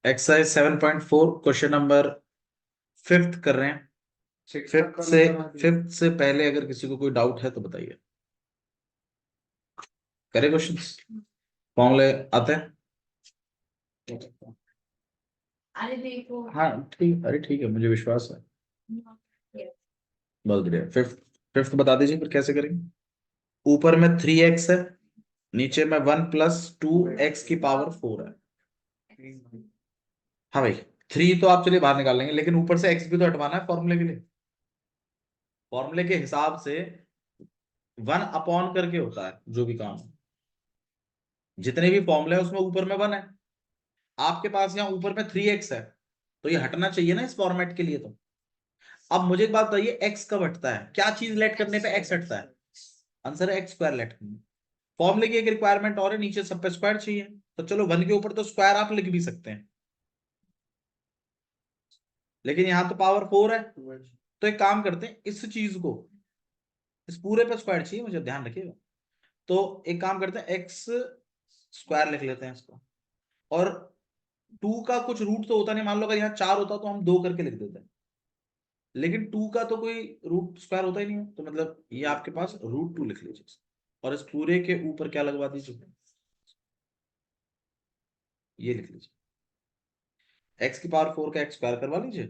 Exercise 7.4 question number 5th कर रहे हैं। फिफ्थ से पहले अगर किसी को कोई डाउट है तो बताइए। करे क्वेश्चंस फॉर्मूले आते हैं? अरे देखो, हाँ ठीक, अरे ठीक है, मुझे विश्वास है। बहुत बढ़िया। फिफ्थ बता दीजिए फिर कैसे करेंगे। ऊपर में 3x है, नीचे में 1 + 2x की पावर 4 है। हाँ भाई, 3 तो आप चलिए बाहर निकाल लेंगे, लेकिन ऊपर से x भी तो हटवाना है फॉर्मूले के लिए। फॉर्मूले के हिसाब से 1 करके होता है जो भी काम है। जितने भी फॉर्मूले है उसमें ऊपर में 1 है। आपके पास यहाँ ऊपर में 3x है, तो ये हटना चाहिए ना इस फॉर्मेट के लिए। तो अब मुझे एक बात बताइए, x कब हटता है? क्या चीज लेट करने पे x हटता है? आंसर है x² लेट करने। फॉर्मूले की एक रिक्वायरमेंट और है, नीचे सब पे स्क्वायर चाहिए। तो चलो 1 के ऊपर तो स्क्वायर आप लिख भी सकते हैं, लेकिन यहां तो पावर 4 है। तो एक काम करते हैं, इस चीज को, इस पूरे पे स्क्वायर चाहिए मुझे, ध्यान रखिएगा। तो एक काम करते हैं, x² लिख लेते हैं इसको। और 2 का कुछ रूट तो होता नहीं, मान लो अगर यहाँ 4 होता तो हम 2 करके लिख देते हैं, लेकिन 2 का तो कोई रूट स्क्वायर होता ही नहीं है, तो मतलब ये आपके पास √2 लिख लीजिए। और इस पूरे के ऊपर क्या लगवा दीजिए, ये लिख लीजिए। x की पावर 4 का x² करवा लीजिए,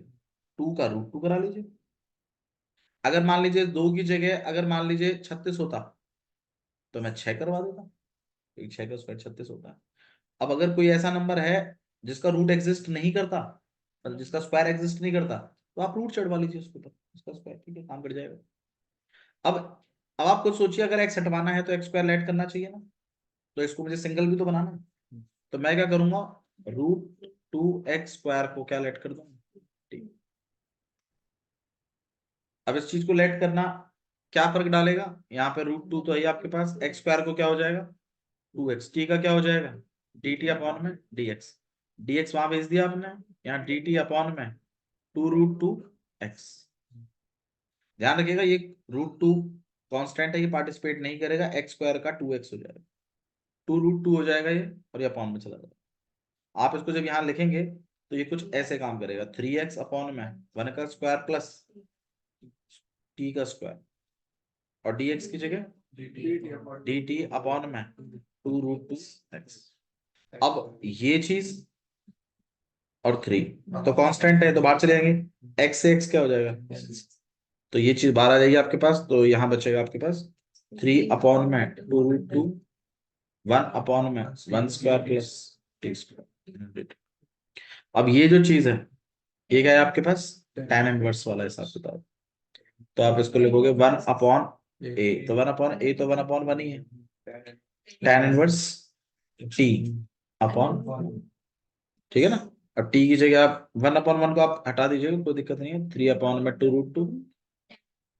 2 का √2 करा लीजिए। अगर मान लीजिए 2 की जगह अगर मान लीजिए 36 होता तो मैं 6 करवा देता, 6 का स्क्वायर 36 होता है। अब अगर कोई ऐसा नंबर है जिसका रूट एग्जिस्ट नहीं करता, मतलब जिसका स्क्वायर एग्जिस्ट नहीं करता, तो आप रूट चढ़वा लीजिए उसके ऊपर, उसका स्क्वायर, ठीक है, काम कर जाएगा। अब अब आप खुद सोचिए, अगर x हटवाना है तो x² ऐड करना चाहिए ना, तो इसको मुझे सिंगल भी तो बनाना है। तो मैं क्या करूंगा, √2x² को क्या लेट कर दूंगा, ठीक। अब इस चीज को लेट करना क्या फर्क डालेगा, यहाँ पे √2 तो है आपके पास, x² को क्या हो जाएगा 2x, t का क्या हो जाएगा dt अपॉन में dx। dx वहां भेज दिया आपने, यहाँ dt अपॉन में 2√2x। ध्यान रखिएगा ये √2 कांस्टेंट है, ये पार्टिसिपेट नहीं करेगा, x² का 2x हो जाएगा, 2√2 हो जाएगा ये, और ये अपॉन में चला जाएगा। आप इसको जब यहाँ लिखेंगे तो ये कुछ ऐसे काम करेगा, 3x अपॉन में 1 का स्क्वायर प्लस t का स्क्वायर, और dx की जगह dt अपॉन में 2√2x। अब ये चीज और 3 तो कांस्टेंट है, तो बाहर चले जाएंगे, x से x क्या हो जाएगा, तो ये चीज बाहर आ जाएगी आपके पास, तो यहाँ बचेगा आपके पास 3 अपॉन में 2√2, 1 अपॉन में 1² प्लस t²। अब ये जो चीज है ये क्या है आपके पास, tan इनवर्स वाला हिसाब किताब। तो आप इसको लिखोगे 1/a, तो 1/a तो 1/1 ही है, tan इनवर्स t अपॉन, ठीक है ना। अब t की जगह आप 1/1 को आप हटा दीजिएगा, कोई दिक्कत नहीं है, 3 अपॉन में 2√2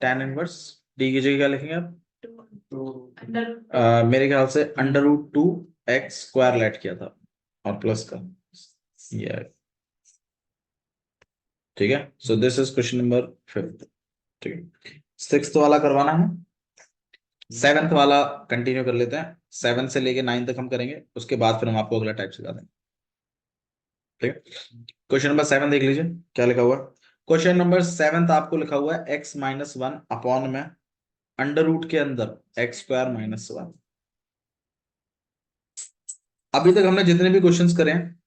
tan इनवर्स, t की जगह क्या लिखेंगे आप, मेरे ख्याल से √2x² लेट किया था और प्लस का ये, ठीक है। So this is question number 5th, ठीक है। 6th वाला करवाना है, 7th वाला कंटिन्यू कर लेते हैं, 7 से लेके 9 तक हम करेंगे, उसके बाद फिर हम आपको अगला टाइप सिखा देंगे, ठीक है। क्वेश्चन नंबर 7 देख लीजिए क्या लिखा हुआ है। क्वेश्चन नंबर 7 आपको लिखा हुआ है x-1 अपॉन में अंडर रूट के अंदर x² - 1। अभी तक हमने जितने भी क्वेश्चंस करे हैं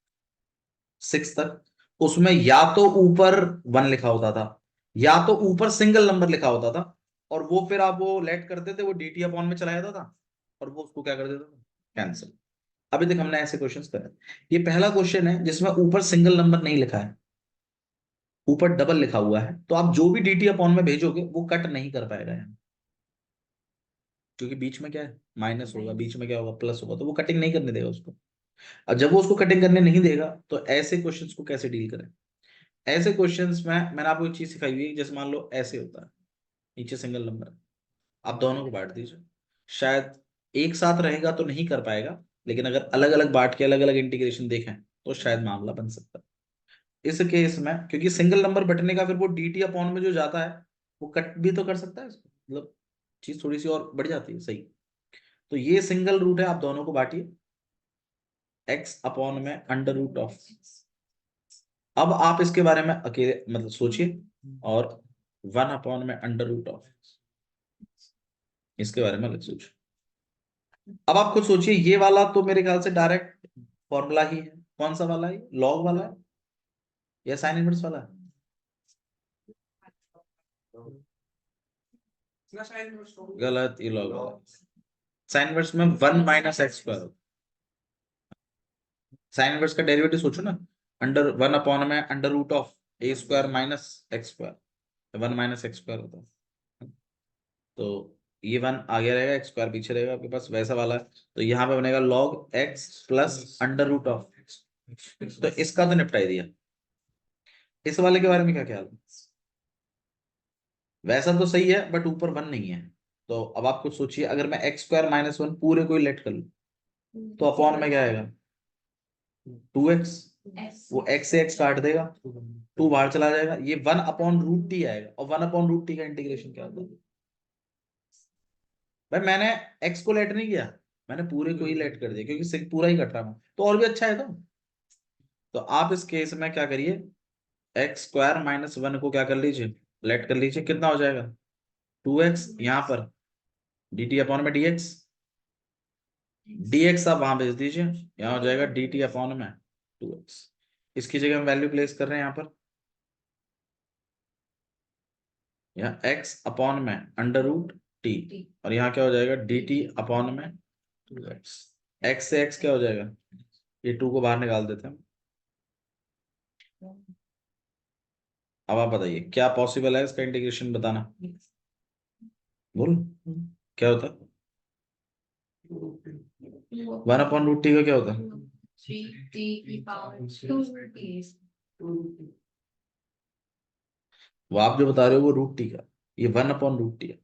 6 तक, उसमें या तो ऊपर 1 लिखा होता था, या तो ऊपर सिंगल नंबर लिखा होता था, और वो फिर आप वो लेट करते थे, वो dt अपॉन में चला जाता था, और वो उसको क्या कर देता था, कैंसिल। अभी तक हमने ऐसे क्वेश्चंस करे। ये पहला क्वेश्चन है जिसमें ऊपर सिंगल नंबर नहीं लिखा है, ऊपर डबल लिखा हुआ है, तो आप जो भी dt अपॉन में भेजोगे वो कट नहीं कर पाएगा यहाँ, क्योंकि बीच में क्या है, माइनस होगा, बीच में क्या होगा, प्लस होगा, तो वो कटिंग नहीं करने देगा उसको। अब जब वो उसको कटिंग करने नहीं देगा, तो ऐसे क्वेश्चंस को कैसे डील करें। ऐसे क्वेश्चंस में मैंने आपको एक चीज सिखाई हुई है, जैसे मान लो ऐसे होता है, नीचे सिंगल नंबर है, आप दोनों को बांट दीजिए, शायद एक साथ रहेगा तो नहीं कर पाएगा, लेकिन अगर अलग अलग बांट के अलग अलग इंटीग्रेशन देखें तो शायद मामला बन सकता है। इस केस में क्योंकि सिंगल नंबर बटने का फिर वो dt अपॉन में जो जाता है वो कट भी तो कर सकता है इसको, मतलब चीज थोड़ी सी और बढ़ जाती है, सही। तो ये सिंगल रूट है, आप दोनों को बांटिए, x अपॉन में अंडर रूट ऑफ। अब आप इसके बारे में अकेले मतलब सोचिए, और 1 अपॉन में अंडर रूट ऑफ, इसके बारे में अलग सोचिए। अब आप खुद सोचिए, ये वाला तो मेरे ख्याल से डायरेक्ट फॉर्मूला ही है। कौन सा वाला है? लॉग वाला है या साइन इनवर्स वाला है? गलत, ये लॉग वाला। साइन इनवर्स में 1 minus x square. Sine inverse का डेरिवेटिव सोचो ना, अंडर 1 अपॉन में under root of a square minus x square, 1 minus x square होता है। तो ये 1 आगे रहेगा, एक्स स्क्वायर पीछे रहेगा आपके पास, वैसा वाला है। तो यहाँ पे बनेगा log x plus under root of. तो इसका तो निपटाई दिया। इस वाले के बारे में क्या ख्याल है? वैसा तो सही है बट ऊपर 1 नहीं है। तो अब आप कुछ सोचिए, अगर मैं एक्स स्क्वायर माइनस 1 पूरे को ही लेट कर लूं तो अपॉन में क्या आएगा? 2x। वो x से x काट देगा, 2 बाहर चला जाएगा, ये 1 अपॉन रूट टी आएगा। और 1 अपॉन रूट टी का इंटीग्रेशन क्या होता है? भाई मैंने x को लेट नहीं किया, मैंने पूरे को ही लेट कर दिया, क्योंकि सिर्फ पूरा ही कट रहा है तो और भी अच्छा है। तो आप इस केस में क्या करिए, एक्स स्क्वायर माइनस 1 को क्या कर लीजिए, लेट कर लीजिए। कितना हो जाएगा? 2x। यहाँ पर डी टी अपॉन में dx, dx आप वहां भेज दीजिए, यहाँ हो जाएगा dt अपॉन में 2x। इसकी जगह हम वैल्यू प्लेस कर रहे हैं यहाँ पर, यहाँ x अपॉन में अंडर रूट टी, और यहाँ क्या हो जाएगा? dt अपॉन में 2x। x से x क्या हो जाएगा? ये 2 को बाहर निकाल देते हैं। अब आप बताइए क्या पॉसिबल है इसका इंटीग्रेशन बताना, बोलो क्या होता है? 1 अपॉन रूट टी का क्या होता है? वो आप जो बता रहे हो वो रूट टी का, ये 1 अपॉन रूट टी है।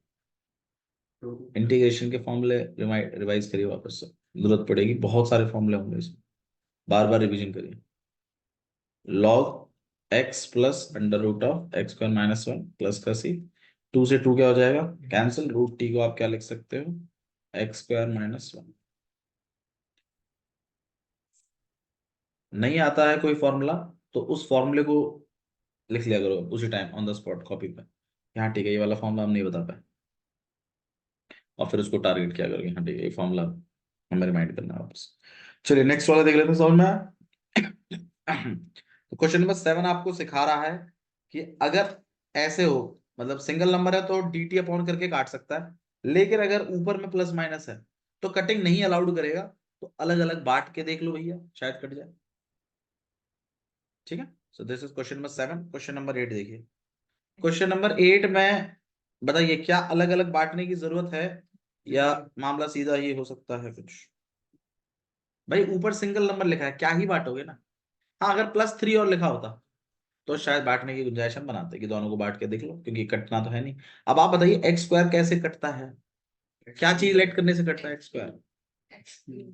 इंटीग्रेशन के फॉर्मूले रिवाइज करिए वापस से, जरूरत पड़ेगी, बहुत सारे फॉर्मूले होंगे इसमें, बार बार रिवीजन करिए। Log x plus under root of x square minus 1 plus का सी, 2 से 2 क्या हो जाएगा? कैंसिल। रूट टी को आप क्या लिख सकते हो? X square minus 1। नहीं आता है कोई फॉर्मूला तो उस फॉर्मूले को लिख लिया करो उसी time on the spot copy पे। हाँ ठीक है, ये वाला फॉर्मूला हम नहीं बता पाए, और फिर उसको टारगेट किया करोगे। हाँ ठीक है, ये फॉर्मूला हमें रिमाइंड करना है वापस। चलिए नेक्स्ट वाला देख लेते हैं, समझ में आया? तो क्वेश्चन नंबर 7 आपको सिखा रहा है कि अगर ऐसे हो, मतलब सिंगल नंबर है तो dt अपॉन करके काट सकता है, लेकिन अगर ऊपर में प्लस माइनस है तो कटिंग नहीं अलाउड करेगा। तो अलग अलग बांट के देख लो भैया, शायद कट जाए। ठीक है, so this is question number 7। Question number 8 देखिए। क्वेश्चन नंबर 8 में बताइए क्या अलग अलग बांटने की जरूरत है, या मामला सीधा ही हो सकता है कुछ? भाई ऊपर सिंगल नंबर लिखा है, क्या ही बांटोगे ना। हाँ अगर +3 और लिखा होता तो शायद बांटने की गुंजाइश हम बनाते कि दोनों को बांट के देख लो, क्योंकि कटना तो है नहीं। अब आप बताइए एक्स स्क्वायर कैसे कटता है? क्या चीज लेट करने से कटता है एक्स स्क्वायर?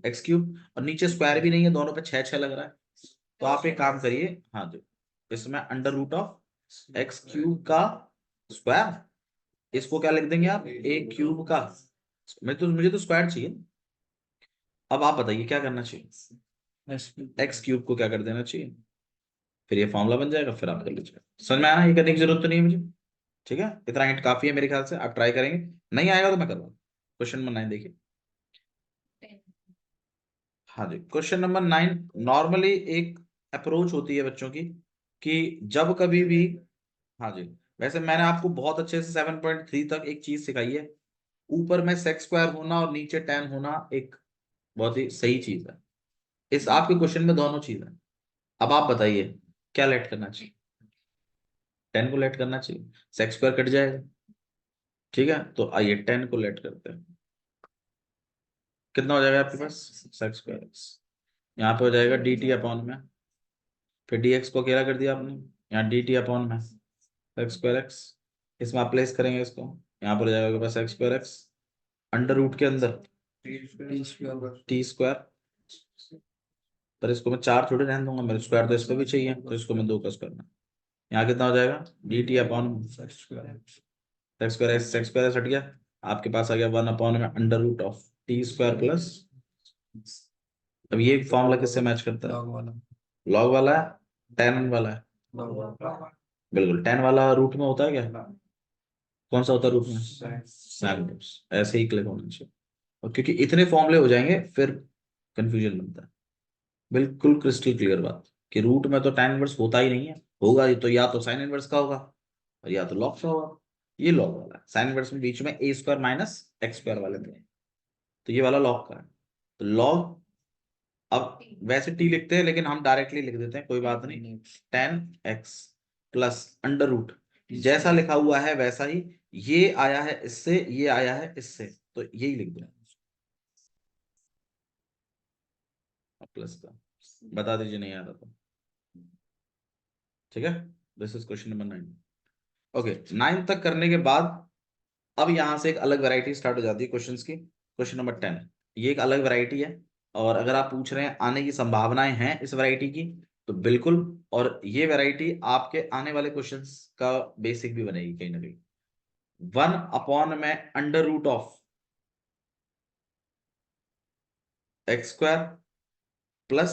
X cube. और नीचे स्क्वायर भी नहीं है, दोनों पे 6 लग रहा है। तो आप एक काम करिए, हाँ जो इसमें under root of x cube का स्क्वायर, इसको क्या लिख देंगे आप? ए क्यूब का। मुझे तो स्क्वायर चाहिए। अब आप बताइए क्या करना चाहिए? एक्स क्यूब को क्या कर देना चाहिए, फिर ये फॉर्मूला बन जाएगा, फिर आप कर लीजिए। समझ में आया ना? ये करने की जरूरत तो नहीं है मुझे। ठीक है, इतना हिंट काफी है मेरे ख्याल से, आप ट्राई करेंगे। नहीं आएगा तो मैं करूँगा। क्वेश्चन नंबर 9 देखिए। हाँ जी, क्वेश्चन नंबर 9 नॉर्मली एक अप्रोच होती है बच्चों की कि जब कभी भी, हाँ जी, वैसे मैंने आपको बहुत अच्छे से 7.3 तक एक चीज सिखाई है। ऊपर में सेक्स स्क्वायर होना और नीचे tan होना एक बहुत ही सही चीज है। इस आपके क्वेश्चन में दोनों चीज है। अब आप बताइए क्या लेट करना चाहिए? 10 को लेट करना चाहिए, सेक्स स्क्वायर कट जाएगा। ठीक है, तो आइए 10 को लेट करते हैं। कितना हो जाएगा आपके पास? सेक्स स्क्वायर एक्स, यहाँ पे हो जाएगा डी टी अपॉन में, फिर डी एक्स को अकेला कर दिया आपने, यहाँ डी टी अपॉन में एक्स स्क्वायर एक्स। इसमें आप प्लेस करेंगे इसको, यहाँ पर हो जाएगा आपके पास x square x under root के अंदर टी स्क्वायर। पर इसको मैं 4 थोड़े रहने दूंगा, मेरे स्क्वायर तो इस पर भी चाहिए, तो इसको मैं 2 का स्क्वायर में, यहाँ कितना हो जाएगा? D t upon x square x हट गया, आपके पास आ गया 1 अपॉन में under root of t square plus अब ये फॉर्मूला किससे मैच करता है? लॉग वाला। लॉग वाला है, tan वाला है? लॉग वाला। बिल्कुल, tan वाला रूट में होता है क्या? कौन सा होता है रूट में? sin inverse. ऐसे ही क्लिक होना चाहिए। और क्योंकि इतने फॉर्मूले हो जाएंगे फिर कंफ्यूजन बनता है। बिल्कुल क्रिस्टल क्लियर बात कि रूट में तो tan इनवर्स होता ही नहीं है, होगा तो या तो sin इनवर्स का होगा और या तो लॉग का होगा। ये लॉग वाला है, sin इनवर्स में बीच में a square minus x square वाले थे, तो ये वाला लॉग का है। तो लॉग, अब वैसे टी लिखते हैं लेकिन हम डायरेक्टली लिख देते हैं, कोई बात नहीं। tan x plus under root, जैसा लिखा हुआ है वैसा ही, ये आया है इससे, ये आया है इससे, तो यही लिख दो प्लस का। बता दीजिए नहीं आ रहा तो। ठीक है, this is question number 9। Okay, 9 तक करने के बाद अब यहां से एक अलग वैरायटी स्टार्ट हो जाती है क्वेश्चंस की। क्वेश्चन नंबर 10, ये एक अलग वैरायटी है, और अगर आप पूछ रहे हैं आने की संभावनाएं हैं इस वैरायटी की, तो बिल्कुल। और ये वैरायटी आपके आने वाले क्वेश्चंस का बेसिक भी बनेगी कहीं ना कहीं। 1 में under root of x square plus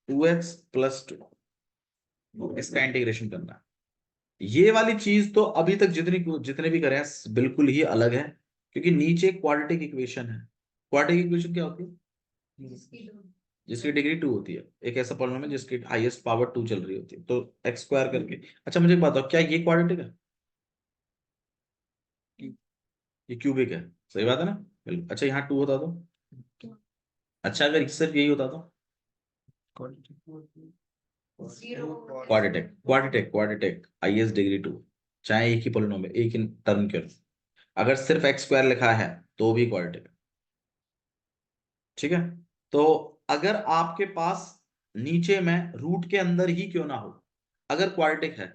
2x plus 2, इसका इंटीग्रेशन करना है। ये वाली चीज तो अभी तक जितने भी करे हैं बिल्कुल ही अलग है, क्योंकि नीचे क्वाड्रेटिक इक्वेशन है। क्वाड्रेटिक इक्वेशन क्या होती है? जिसकी डिग्री 2 होती है, एक ऐसा पॉलिनॉमियल है जिसकी हाईएस्ट पावर 2 चल रही होती है, तो एक्स स्क्वायर करके। अच्छा मुझे एक बात बताओ, क्या ये क्वाड्रेटिक है? ये क्यूबिक है, सही बात है ना? बिल्कुल। अच्छा यहाँ 2 होता तो? अच्छा अगर सिर्फ यही होता तो? Quadratic, quadratic, quadratic, highest degree 2, चाहे एक ही पॉलिनॉमियल एक ही टर्म के। अगर सिर्फ एक्स स्क्वायर लिखा है तो भी क्वाड्रेटिक है। ठीक है, तो अगर आपके पास नीचे में रूट के अंदर ही क्यों ना हो, अगर क्वाड्रेटिक है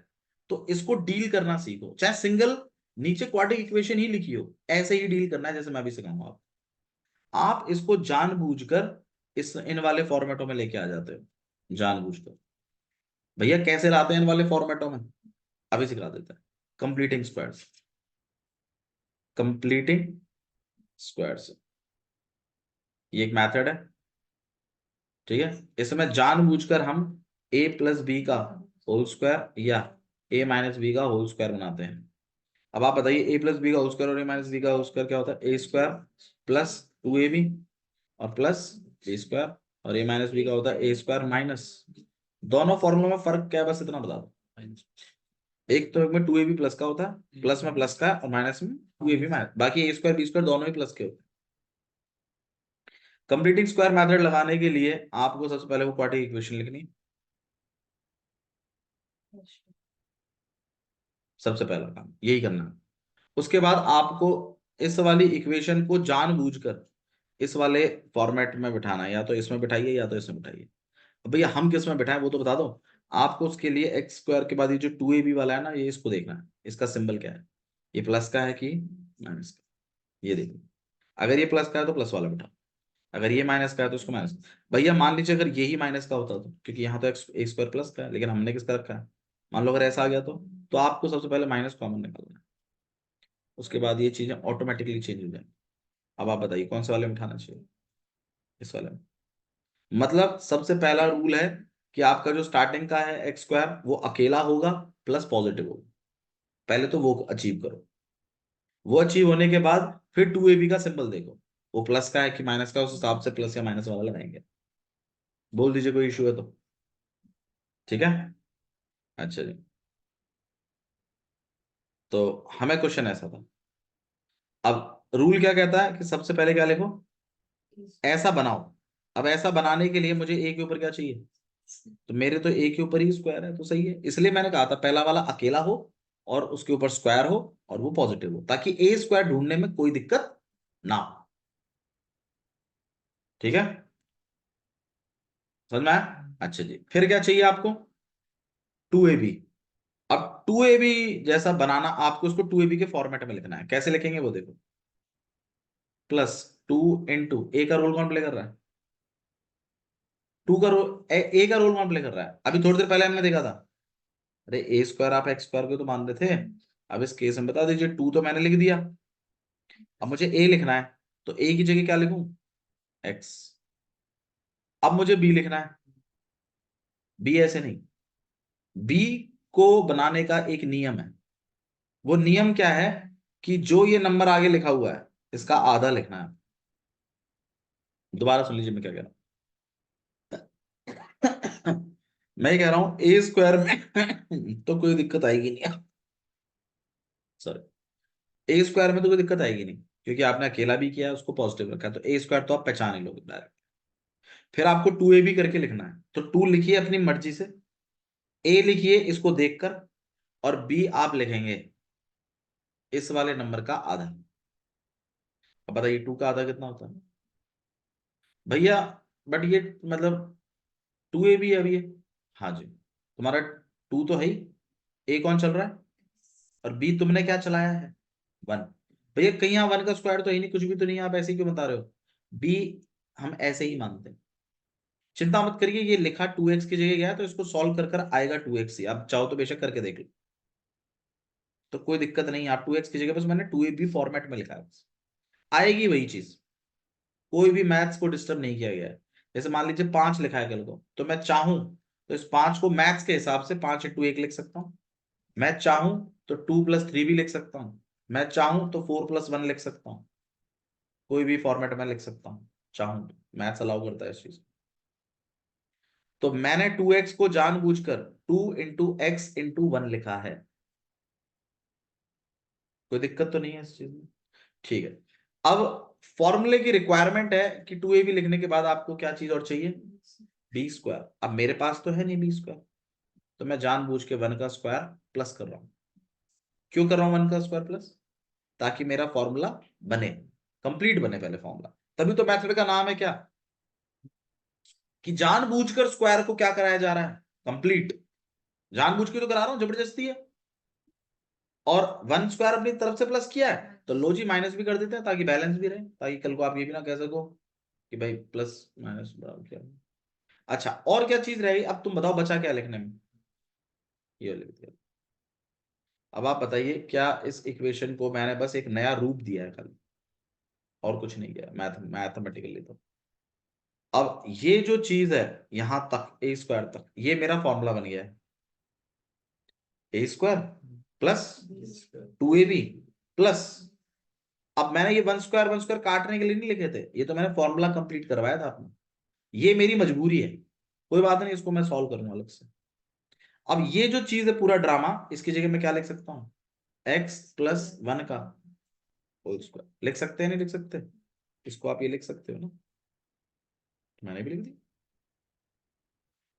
तो इसको डील करना सीखो। चाहे सिंगल नीचे क्वाड्रेटिक इक्वेशन ही लिखी हो, ऐसे ही डील करना है जैसे मैं भी सिखाऊंगा आप इसको जानबूझकर इस इन वाले फॉर्मेटों में लेके आ जाते हो, जानबूझकर। भैया कैसे लाते हैं इन वाले फॉर्मेटों में, अभी सिखा देता है। कंप्लीटिंग स्क्वायर्स, कंप्लीटिंग स्क्वायर्स, ये एक मेथड है। ठीक है, इसमें जानबूझकर हम a प्लस बी का होल स्क्वायर या a माइनस बी का होल स्क्वायर बनाते हैं। अब आप बताइए, a प्लस बी का होल स्क्वायर और a माइनस बी का होल स्क्वायर क्या होता है? a स्क्वायर प्लस 2ab और प्लस b स्क्वायर, और a माइनस बी का होता है a स्क्वायर माइनस। दोनों फॉर्मूलों में फर्क क्या है बस इतना बता दो। एक तो एक में 2ab प्लस का होता है, प्लस में प्लस का, और माइनस में 2ab माइनस, बाकी a स्क्वायर b स्क्वायर दोनों ही प्लस के होते हैं। कंप्लीटिंग स्क्वायर मेथड लगाने के लिए आपको सबसे पहले वो क्वाड्रेटिक इक्वेशन लिखनी है, सबसे पहला काम यही करना है। उसके बाद आपको इस वाली इक्वेशन को जानबूझकर इस वाले फॉर्मेट में बिठाना है, या तो इसमें बिठाइए या तो इसमें बिठाइए। अब भैया हम किस में बिठाएं वो तो बता दो। आपको उसके लिए एक्स स्क्वायर के बाद ये जो 2ab वाला है ना, ये इसको देखना है, इसका सिंबल क्या है, ये प्लस का है कि माइनस का, ये देखो। अगर ये प्लस का है तो प्लस वाला बिठाओ, अगर ये माइनस का है तो उसको माइनस। भैया मान लीजिए अगर यही माइनस का होता तो, क्योंकि यहाँ तो एक्स स्क्वायर प्लस का है लेकिन हमने किसका रखा है, मान लो अगर ऐसा आ गया तो आपको सबसे पहले माइनस कॉमन निकालना है, उसके बाद ये चीजें ऑटोमेटिकली चेंज हो जाएंगी। अब आप बताइए कौन से वाले में उठाना चाहिए? इस वाले में। मतलब सबसे पहला रूल है कि आपका जो स्टार्टिंग का है एक्स स्क्वायर वो अकेला होगा प्लस पॉजिटिव होगा, पहले तो वो अचीव करो। वो अचीव होने के बाद फिर 2ab का सिंबल देखो, वो प्लस का है कि माइनस का, उस हिसाब से प्लस या माइनस वाला लगाएंगे। बोल दीजिए कोई इशू है तो। ठीक है, अच्छा जी। तो हमें क्वेश्चन ऐसा था, अब रूल क्या कहता है कि सबसे पहले क्या लिखो, ऐसा बनाओ। अब ऐसा बनाने के लिए मुझे ए के ऊपर क्या चाहिए, तो मेरे तो ए के ऊपर ही स्क्वायर है तो सही है, इसलिए मैंने कहा था पहला वाला अकेला हो और उसके ऊपर स्क्वायर हो और वो पॉजिटिव हो, ताकि ए स्क्वायर ढूंढने में कोई दिक्कत ना हो। ठीक है, समझ में आया? अच्छा जी, फिर क्या चाहिए आपको? 2ab। अब 2ab जैसा बनाना, आपको उसको 2ab के फॉर्मेट में लिखना है। कैसे लिखेंगे वो देखो, प्लस 2 × ए का रोल कौन प्ले कर रहा है? ए का रोल कौन प्ले कर रहा है? अभी थोड़ी देर पहले हमने देखा था। अरे ए स्क्वायर आप एक्स स्क्वायर को तो मान रहे थे, अब इस केस में बता दीजिए, 2 तो मैंने लिख दिया, अब मुझे ए लिखना है, तो ए की जगह क्या लिखूं? एक्स। अब मुझे बी लिखना है। बी ऐसे नहीं, बी को बनाने का एक नियम है। वो नियम क्या है कि जो ये नंबर आगे लिखा हुआ है इसका आधा लिखना है। दोबारा सुन लीजिए मैं क्या कह रहा हूं। मैं कह रहा हूं ए स्क्वायर में तो कोई दिक्कत आएगी नहीं, सॉरी, ए स्क्वायर में तो कोई दिक्कत आएगी नहीं, क्योंकि आपने अकेला भी किया है, उसको पॉजिटिव रखा है, तो ए स्क्वायर तो आप पहचान ही लोगे डायरेक्ट। फिर आपको टू ए भी करके लिखना है, तो टू लिखिए अपनी मर्जी से, ए लिखिए इसको देखकर, और बी आप लिखेंगे इस वाले नंबर का आधा। अब बताइए टू का आधा कितना होता है भैया? बट ये मतलब टू ए भी है अभी ये। हाँ जी, तुम्हारा टू तो है ही, ए कौन चल रहा है, और बी तुमने क्या चलाया है, वन। भैया कहीं यहाँ वन का स्क्वायर तो है ही नहीं, कुछ भी तो नहीं है, आप ऐसे ही क्यों बता रहे हो? बी हम ऐसे ही मानते हैं। चिंता मत करिए, ये लिखा टू एक्स की जगह गया है, तो इसको सॉल्व कर कर आएगा टू एक्स ही, आप चाहो तो बेशक करके देख लो, तो कोई दिक्कत नहीं है। आप टू एक्स की जगह बस मैंने टू ए बी फॉर्मेट में लिखा है, बस आएगी वही चीज। कोई भी मैथ्स को डिस्टर्ब नहीं किया गया है। जैसे मान लीजिए पांच लिखा है कल को, तो मैं चाहूं तो इस पांच को मैथ्स के हिसाब से पांच इंटू एक लिख सकता हूं। मैं चाहूं तो टू प्लस थ्री भी लिख सकता हूं। मैं चाहूं तो फोर प्लस वन लिख सकता हूं। कोई भी फॉर्मेट में लिख सकता हूं चाहूं तो, मैथ्स अलाउ करता है इस चीज। तो मैंने टू एक्स को जानबूझकर two into x into one लिखा है। कोई दिक्कत तो नहीं है इस चीज में? ठीक है। अब फॉर्मूले की रिक्वायरमेंट है कि टू ए बी लिखने के बाद आपको क्या चीज और चाहिए, बी स्क्वायर। अब मेरे पास तो है नहीं बी स्क्वायर, तो मैं जानबूझ के वन का स्क्वायर प्लस कर रहा हूं। क्यों कर रहा हूं वन का स्क्वायर प्लस? ताकि मेरा फॉर्मूला बने, कंप्लीट बने पहले फॉर्मूला। तभी तो मेथड का नाम है क्या, कि जानबूझकर स्क्वायर को क्या कराया जा रहा है, कंप्लीट। जानबूझ के तो करा रहा हूं, जबरदस्ती है। और वन स्क्वायर अपनी तरफ से प्लस किया है, तो लो जी माइनस भी कर देते हैं, ताकि बैलेंस भी रहे, ताकि कल को आप ये भी ना कह सको कि भाई प्लस माइनस बराबर क्या है। अच्छा, और क्या चीज रहेगी, अब तुम बताओ बचा क्या लिखने में, ये लिख दिया। अब आप बताइए, क्या इस इक्वेशन को मैंने बस एक नया रूप दिया है खाली, और कुछ नहीं किया मैथमेटिकली तो। अब ये जो चीज है यहां तक ए स्क्वायर तक, ये मेरा फॉर्मूला बन गया है, a square plus two a b plus. अब मैंने ये वन स्क्वायर काटने के लिए नहीं लिखे थे, ये तो मैंने फॉर्मूला कंप्लीट करवाया था आपने। ये मेरी मजबूरी है, कोई बात नहीं, इसको मैं सॉल्व करूंगा अलग से। अब ये जो चीज है पूरा ड्रामा, इसकी जगह मैं क्या लिख सकता हूँ, एक्स प्लस वन का होल स्क्वायर लिख सकते हैं, नहीं लिख सकते? इसको आप ये लिख सकते हो ना, मैंने भी लिख दी।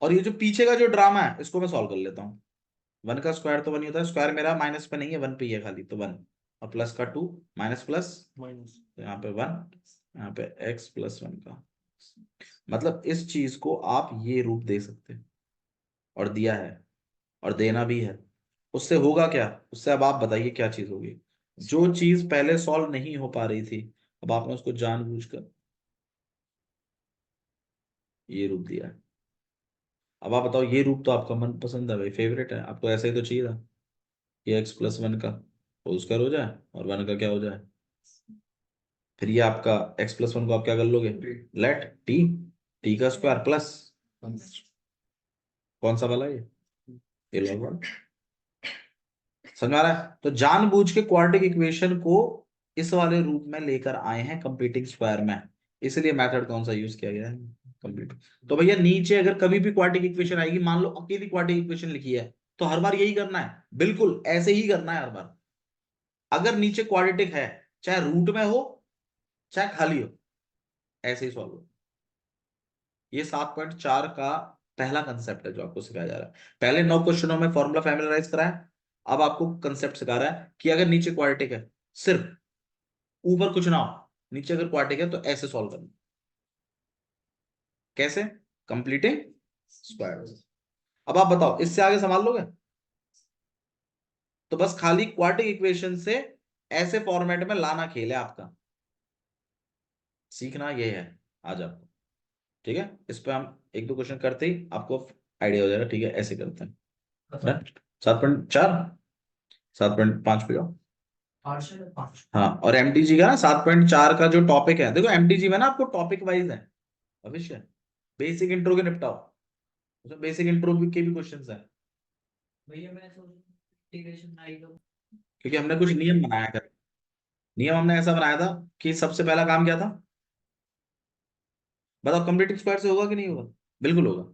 और ये जो पीछे का जो ड्रामा है इसको मैं सॉल्व कर लेता हूँ। वन का स्क्वायर तो वन ही होता है, स्क्वायर मेरा माइनस पे नहीं है, वन पे ही है खाली, तो वन। और प्लस का टू, माइनस प्लस माइनस, तो यहाँ पे वन, यहाँ पे एक्स प्लस वन का। मतलब इस चीज को आप ये रूप दे सकते हैं, और दिया है, और देना भी है। उससे होगा क्या, उससे अब आप बताइए क्या चीज होगी। जो चीज पहले सॉल्व नहीं हो पा रही थी, अब आपने उसको जानबूझकर ये रूप दिया है। अब आप बताओ, ये रूप तो आपका मन पसंद है भाई, फेवरेट है, आपको ऐसा ही तो चाहिए था कि एक्स प्लस वन का होल स्क्वायर हो जाए और वन का क्या हो जाए। फिर ये आपका एक्स प्लस वन को आप क्या कर लोगे, लेट टी, टी का स्क्वायर प्लस कौन सा वाला ये log वाला। समझ में आ रहा है? तो जानबूझ के क्वाड्रेटिक इक्वेशन को इस वाले रूप में लेकर आए हैं कंप्लीटिंग स्क्वायर में, इसलिए मेथड कौन सा यूज किया गया है, कंप्लीट। तो भैया नीचे अगर कभी भी क्वाड्रेटिक इक्वेशन आएगी, मान लो अकेली क्वाड्रेटिक इक्वेशन लिखी है, तो हर बार यही करना है, बिल्कुल ऐसे ही करना है हर बार। अगर नीचे क्वाड्रेटिक है, चाहे रूट में हो चाहे खाली हो, ऐसे ही सॉल्व हो। ये 7.4 का पहला कंसेप्ट है जो आपको सिखाया जा रहा है। पहले 9 क्वेश्चनों में फॉर्मूला फैमिलराइज कराया, अब आपको कंसेप्ट सिखा रहा है कि अगर नीचे क्वाड्रेटिक है, सिर्फ ऊपर कुछ ना हो, नीचे अगर क्वाड्रेटिक है तो ऐसे सॉल्व करना। कैसे, कंप्लीटिंग स्क्वायर। अब आप बताओ इससे आगे संभाल लोगे? तो बस खाली क्वाड्रेटिक इक्वेशन से ऐसे फॉर्मेट में लाना खेल है आपका, सीखना ये है आज आपको। ठीक है, इस पे हम एक दो क्वेश्चन करते ही आपको आइडिया हो जाएगा। ठीक है, ऐसे करते हैं। डन। 7.4, 7.5 पे जाओ। हाँ, और एमटीजी का ना 7.4 का जो टॉपिक है, देखो एमटीजी में ना आपको टॉपिक वाइज है भविष्य, बेसिक इंट्रो के निपटाओ, उसमें बेसिक इंट्रो के भी क्वेश्चंस हैं। भैया मैं सोच इंटीग्रेशन आई तो क्योंकि हमने कुछ नियम बनाया कर, नियम हमने ऐसा बनाया था कि सबसे पहला काम क्या था, बताओ, कंप्लीट स्क्वायर से होगा कि नहीं होगा? बिल्कुल होगा।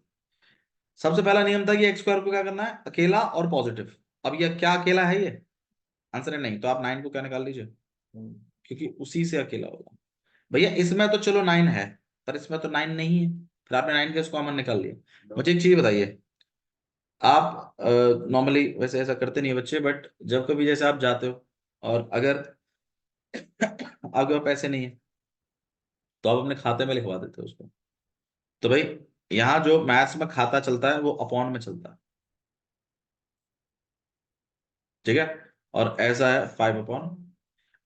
सबसे पहला नियम था कि एक्स स्क्वायर को क्या करना है, अकेला और पॉजिटिव। अब ये क्या अकेला है ये? आंसर है नहीं, तो आप 9 को क्या निकाल लीजिए, क्योंकि उसी से अकेला होगा। भैया इसमें तो चलो 9 है, पर इसमें तो 9 नहीं है, फिर आपने 9 का कॉमन निकाल लिया। मुझे एक चीज बताइए, आप नॉर्मली वैसे ऐसा करते नहीं है बच्चे, बट जब कभी जैसे आप जाते हो और अगर आपके पास पैसे नहीं है, तो आप अपने खाते में लिखवा देते हो उसको। तो भाई यहाँ जो मैथ्स में खाता चलता है वो अपॉन में चलता है, ठीक है। और ऐसा है 5 अपॉन,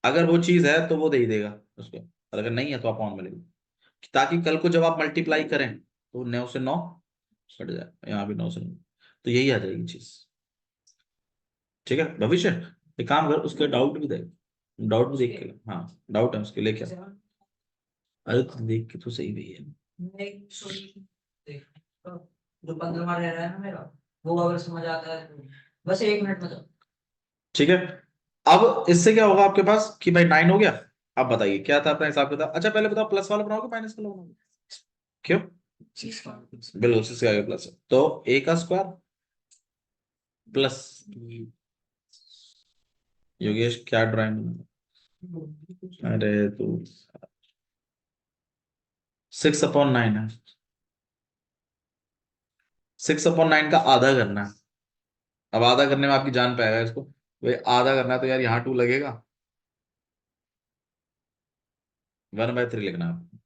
अगर वो चीज है तो वो दे ही देगा उसको, और अगर नहीं है तो अपॉन में लिखो, ताकि कल को जब आप मल्टीप्लाई करें तो 9 से 9 कट जाए, यहाँ भी 9 से 9, तो यही आ जाएगी चीज, ठीक है। भविष्य एक काम कर, उसके डाउट भी दे, डाउट भी देख के, हाँ डाउट है उसके, लेके आ। अरे तो देख के तो सही भी है। नहीं सॉरी जो 15वां रह रहा है ना मेरा, वो अगर समझ आता है तो बस 1 मिनट में तो। ठीक है, अब इससे क्या होगा आपके पास कि भाई 9 हो गया। अब बताइए क्या था अपना हिसाब किताब, अच्छा पहले बताओ प्लस वाला बनाओगे माइनस वाला बनाओगे? क्यों? बिल्कुल 6 का प्लस, तो a का स्क्वायर प्लस, योगेश क्या ड्राइंग, अरे तू 6/9 है, 6/9 का आधा करना है। अब आधा करने में आपकी जान पाएगा इसको, भाई आधा करना है तो यार यहाँ 2 लगेगा, 1/3 लिखना है।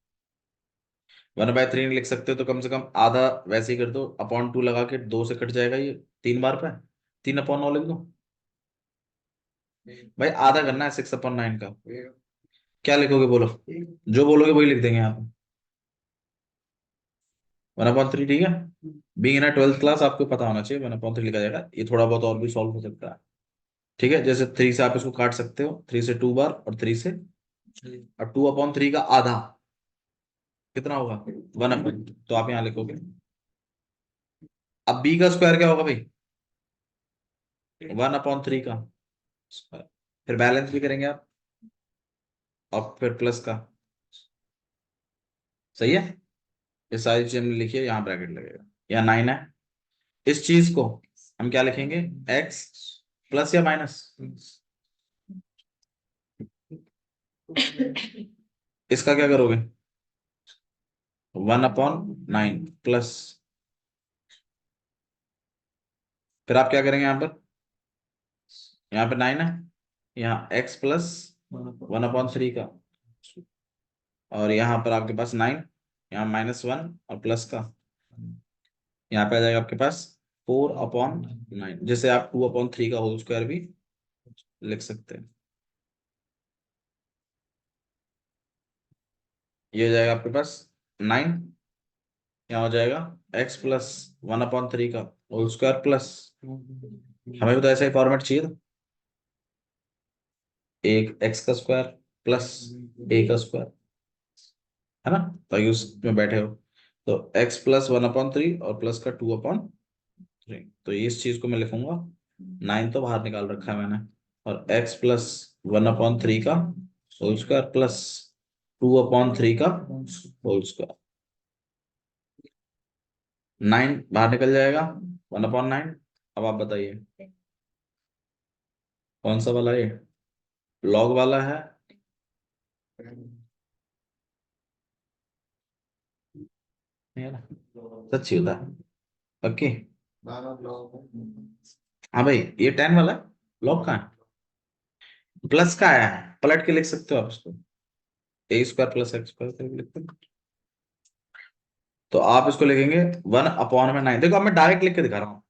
1/3 नहीं लिख सकते तो कम से कम आधा वैसे ही कर दो, अपॉन 2 लगा के 2 से कट जाएगा ये 3 बार पे, 3/9 लिख दो। भाई आधा करना है 6/9 का, क्या लिखोगे बोलो, जो बोलोगे वही लिख देंगे यहाँ पे, 1/3, ठीक है। बीइंग इन 12th क्लास आपको पता होना चाहिए 1/3 लिखा जाएगा, ये थोड़ा बहुत और भी सॉल्व हो सकता है, ठीक है। जैसे 3 से आप इसको काट सकते हो, 3 से 2 बार, और 3 से, और 2/3 का आधा कितना होगा, 1/, तो आप यहाँ लिखोगे। अब बी का स्क्वायर क्या होगा भाई, 1/3 का स्क्वायर, फिर बैलेंस भी करेंगे आप, और फिर प्लस का, सही है। ये सारी चीज हमने लिखी है, यहाँ ब्रैकेट लगेगा, यहाँ 9 है। इस चीज को हम क्या लिखेंगे, x प्लस या माइनस, इसका क्या करोगे, 1/9 प्लस, फिर आप क्या करेंगे यहाँ पे 9 है, यहाँ x प्लस 1/3 का, और यहाँ पर आपके पास 9, यहाँ -1 और प्लस का, यहाँ पे आ जाएगा आपके पास 4/9, जैसे आप 2/3 का होल स्क्वायर भी लिख सकते हैं। ये हो जाएगा आपके पास 9, यहाँ हो जाएगा x प्लस 1/3 का होल स्क्वायर प्लस, हमें भी तो ऐसा ही फॉर्मेट चाहिए था, एक x का स्क्वायर प्लस a का स्क्वायर, है ना, ताकि उसमें बैठे हो। तो x प्लस 1/3 और प्लस का 2/3, तो इस चीज को मैं लिखूंगा, 9 तो बाहर निकाल रखा है मैंने, और x प्लस 1/3 का होल स्क्वायर प्लस 2/3 का होल स्क्वायर, 9 बाहर निकल जाएगा, 1/9। अब आप बताइए कौन सा वाला ये, लॉग वाला है, नहीं है ना? सच्ची होता है, ओके। हाँ भाई ये 10 वाला है, लॉग कहाँ है, प्लस का आया है, पलट के लिख सकते हो आप इसको, a² प्लस x² करके लिखते हो। तो आप इसको लिखेंगे 1/9, देखो अब मैं डायरेक्ट लिख के दिखा रहा हूँ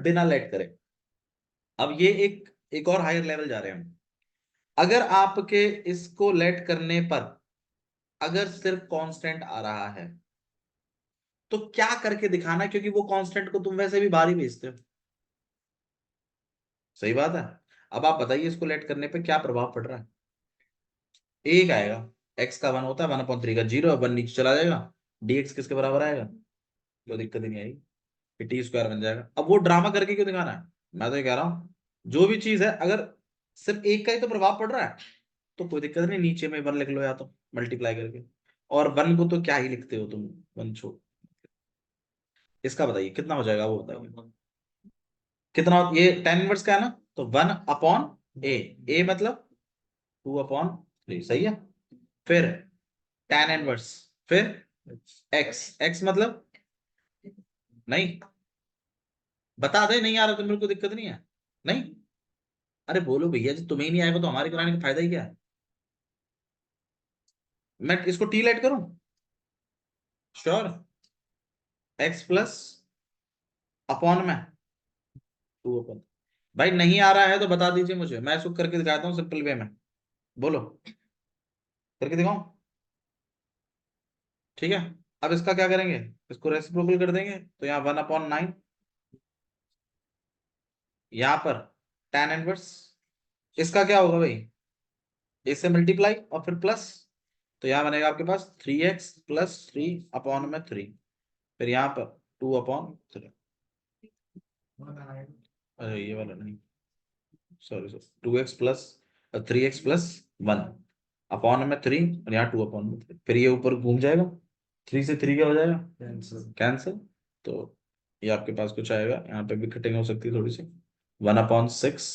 बिना लेट करे। अब ये एक और हायर लेवल जा रहे हैं हम, अगर आपके इसको लेट करने पर अगर सिर्फ कांस्टेंट आ रहा है तो क्या करके दिखाना, क्योंकि वो कांस्टेंट को तुम वैसे भी बाहर ही भेजते हो, सही बात है। अब आप बताइए इसको लेट करने पे क्या प्रभाव पड़ रहा है, एक आएगा x का 1 होता है 1/3 का 0, 1 नीचे चला जाएगा, dx किसके बराबर आएगा, कोई दिक्कत ही नहीं आएगी, फिर टी स्क्वायर बन जाएगा। अब वो ड्रामा करके क्यों दिखाना है, मैं तो ये कह रहा हूँ जो भी चीज है अगर सिर्फ एक का ही तो प्रभाव पड़ रहा है तो कोई दिक्कत नहीं, नीचे में 1 लिख लो या तो मल्टीप्लाई करके, और 1 को तो क्या ही लिखते हो तुम, 1 छोड़। इसका बताइए कितना हो जाएगा, वो बताइए कितना ये tan इनवर्स का है ना, तो 1/a, a मतलब 2/3, सही है। फिर tan इनवर्स, फिर x मतलब नहीं, बता दे, नहीं आ रहा तो मेरे को दिक्कत नहीं है, नहीं, अरे बोलो भैया जी, तुम्हें ही नहीं आएगा तो हमारे कराने का फायदा ही क्या है। मैं इसको टी लेट करूं, श्योर, x प्लस अपॉन में 2/, भाई नहीं आ रहा है तो बता दीजिए मुझे, मैं इसको करके दिखाता हूँ सिंपल वे में, बोलो करके दिखाऊं, ठीक है। अब इसका क्या करेंगे, इसको रेसिप्रोकल कर देंगे, तो यहाँ 1/9, यहाँ पर tan इनवर्स, इसका क्या होगा भाई, इससे मल्टीप्लाई और फिर प्लस, तो यहाँ बनेगा आपके पास 3x प्लस 3/3, फिर यहाँ पर 2/3, अरे ये वाला नहीं, sorry sorry, 2x plus 3x plus 1/3 और यहाँ 2/3, फिर ये ऊपर घूम जाएगा, 3 से 3 क्या हो जाएगा, कैंसिल, तो ये आपके पास कुछ आएगा, यहाँ पे भी कटिंग हो सकती है थोड़ी सी, 1/6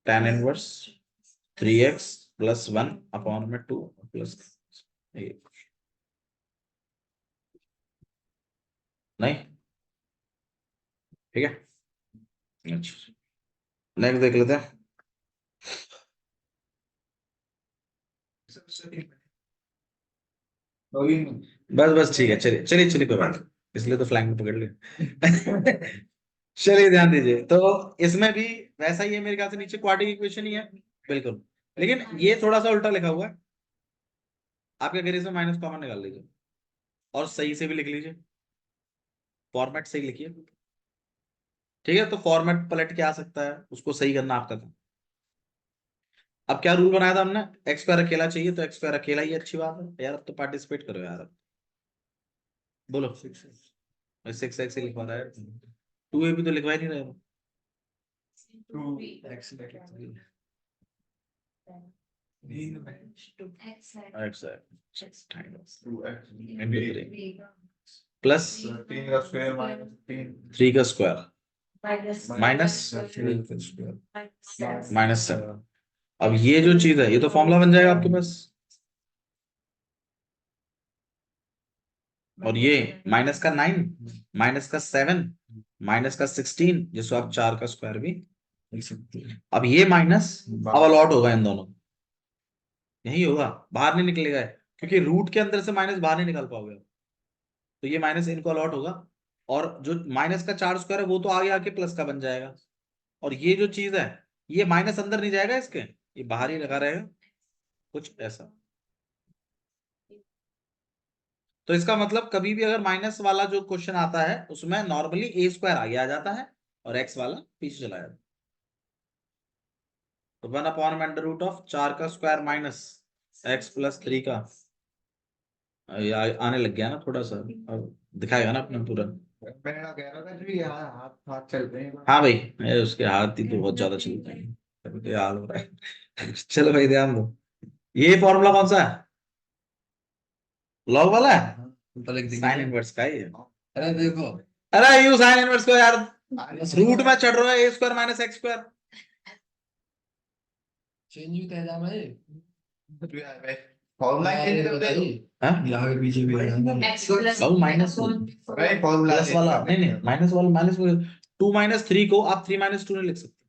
tan inverse 3x plus 1/2 plus, नहीं, ठीक है, अच्छा नेक्स्ट देख लेते हैं। बस बस ठीक है, चलिए चलिए चलिए, कोई बात नहीं, इसलिए तो फ्लैंक में पकड़ लिया। चलिए ध्यान दीजिए, तो इसमें भी वैसा ही है मेरे ख्याल से, नीचे क्वाड्रेटिक इक्वेशन ही है बिल्कुल, लेकिन ये थोड़ा सा उल्टा लिखा हुआ है, आप क्या करिए इसमें माइनस कॉमन निकाल लीजिए और सही से भी लिख लीजिए, फॉर्मेट सही लिखिए, ठीक है, तो फॉर्मेट पलट के आ सकता है, उसको सही करना आपका था। अब क्या रूल बनाया था हमने, एक्स स्क्वायर अकेला चाहिए तो एक्स स्क्वायर अकेला ही, अच्छी बात है यार, अब तो पार्टिसिपेट करो यार, अब बोलो 6x ही लिखवा रहा है, 2a भी तो लिखवा ही नहीं रहे हो। प्लस 3 का स्क्वायर माइनस -7, अब ये जो चीज है ये तो फॉर्मूला बन जाएगा आपके पास, और ये -9 -7 -16, जिसको आप 4 का स्क्वायर भी लिख सकते हैं। अब ये माइनस अब अलॉट होगा इन दोनों, यही होगा, बाहर नहीं निकलेगा, क्योंकि रूट के अंदर से माइनस बाहर नहीं निकाल पाओगे, तो ये माइनस इनको अलॉट होगा, और जो माइनस का 4 स्क्वायर है वो तो आगे आके प्लस का बन जाएगा, और ये जो चीज है ये माइनस अंदर नहीं जाएगा इसके, ये बाहर ही लगा रहेगा, कुछ ऐसा। तो इसका मतलब कभी भी अगर माइनस वाला जो क्वेश्चन आता है उसमें नॉर्मली ए स्क्वायर आगे आ जाता है और एक्स वाला पीछे चला जाता है, तो 1/√ऑफ 4 का स्क्वायर माइनस एक्स प्लस 3 का, ये आने लग गया ना थोड़ा सा, अब दिखाएगा ना अपना पूरा, हाथ चलते हैं, हाँ भाई, उसके हाथ ही तो बहुत ज्यादा चलते हैं, तभी तो ये हाल हो रहा है। चलो भाई ध्यान दो, ये फॉर्मूला कौन सा है, लॉग वाला है, साइन इनवर्स का ही है, अरे देखो, अरे यू साइन इनवर्स को यार, रूट में चढ़ रहा है a square minus x square, change भी तय जाना है, फॉर्मूला चेंज कर दे, यहाँ के पीछे भी अब माइनस भाई फॉर्मूला प्लस वाला नहीं नहीं, माइनस वाला माइनस 2 - 3 को आप 3 - 2 नहीं लिख सकते,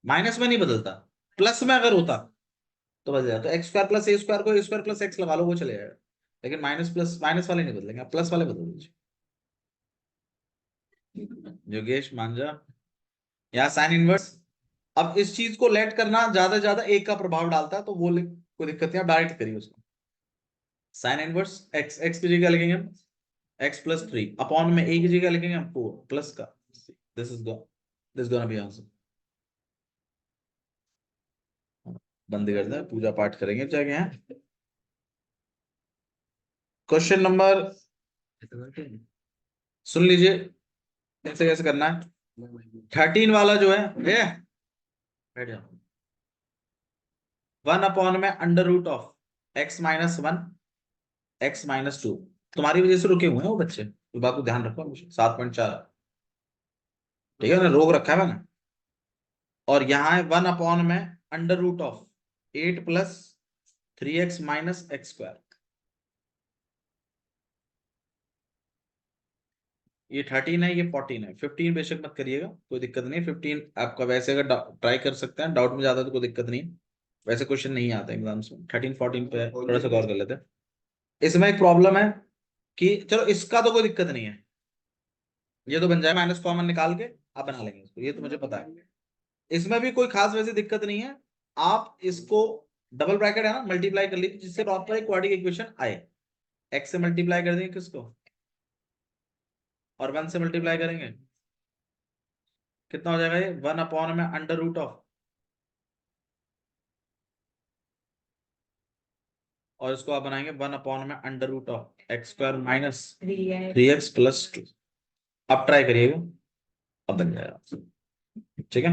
माइनस में नहीं बदलता, प्लस में अगर होता तो बदल जाता, तो एक्स स्क्वायर प्लस ए स्क्वायर को ए स्क्वायर प्लस एक्स लगा लो वो चले जाएगा, लेकिन माइनस प्लस माइनस वाले नहीं बदलेंगे, आप प्लस वाले बदल दीजिए। योगेश मांझा, यहाँ साइन इनवर्स, अब इस चीज को लेट करना ज्यादा से ज्यादा एक का प्रभाव डालता है, तो वो कोई दिक्कत नहीं, डायरेक्ट करिए उसको, साइन इनवर्स एक्स, एक्स की जगह लिखेंगे हम x+3 अपॉन में a की जगह लिखेंगे हम 4 प्लस का, this is gonna be answer, बंद कर दे, पूजा पाठ करेंगे जाके यहाँ। क्वेश्चन नंबर, सुन लीजिए कैसे कैसे करना है। 13 वाला जो है ये बैठ जाओ। 1 में under root of x-1 x-2। तुम्हारी वजह से रुके हुए हैं वो बच्चे, तो बात को ध्यान रखो हमेशा। 7.4 ठीक है ना, रोक रखा है मैंने। और यहाँ है 1 में under root of 8 plus 3x minus x square. ये 13 है, ये 14 है। 15 बेशक मत करिएगा, कोई दिक्कत नहीं। 15 आपका वैसे अगर ट्राई कर सकते हैं, डाउट में ज्यादा तो कोई दिक्कत नहीं। वैसे क्वेश्चन नहीं आते एग्जाम्स में। 13 14 पे थोड़ा सा गौर कर लेते हैं। इसमें एक प्रॉब्लम है कि चलो इसका तो कोई दिक्कत नहीं है, ये तो बन जाए, माइनस कॉमन निकाल के आप बना लेंगे इसको, ये तो मुझे पता है। इसमें भी कोई खास वैसे दिक्कत नहीं है। आप इसको डबल ब्रैकेट है ना, मल्टीप्लाई कर लीजिए जिससे प्रॉपर एक क्वाड्रेटिक इक्वेशन आए। एक्स से मल्टीप्लाई कर देंगे किसको, और 1 से मल्टीप्लाई करेंगे, कितना हो जाएगा ये 1 में अंडर रूट ऑफ, और इसको आप बनाएंगे 1 में under root of x square minus 3x plus 2। अब ट्राई करिएगा, अब बन जाएगा। ठीक है।